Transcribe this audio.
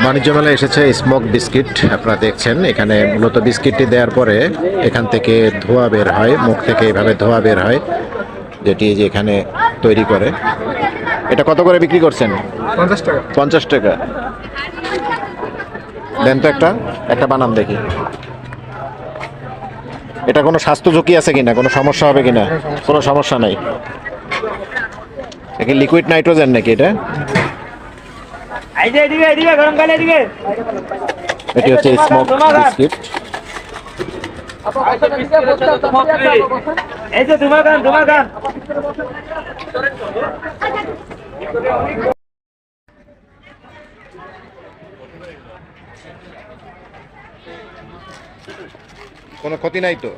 বাণিজ্য মেলায় এসেছে স্মোক বিস্কিট। আপনারা দেখছেন এখানে মূলত বিস্কিটটি দেওয়ার পরে এখান থেকে ধোঁয়া বের হয়, মুখ থেকে এইভাবে ধোঁয়া বের হয়, যেটি যে এখানে তৈরি করে। এটা কত করে বিক্রি করছেন? 50 টাকা। 50 টাকা। দেন তো একটা একটা বানান দেখি। এটা কোনো স্বাস্থ্য ঝুঁকি আছে কিনা, কোনো সমস্যা হবে কিনা? কোনো সমস্যা নাই। এটা লিকুইড নাইট্রোজেন নাকি এটা? এটি হচ্ছে স্মোক বিস্কিট। এই যে তোমার গান কোনো ক্ষতি নাই তো?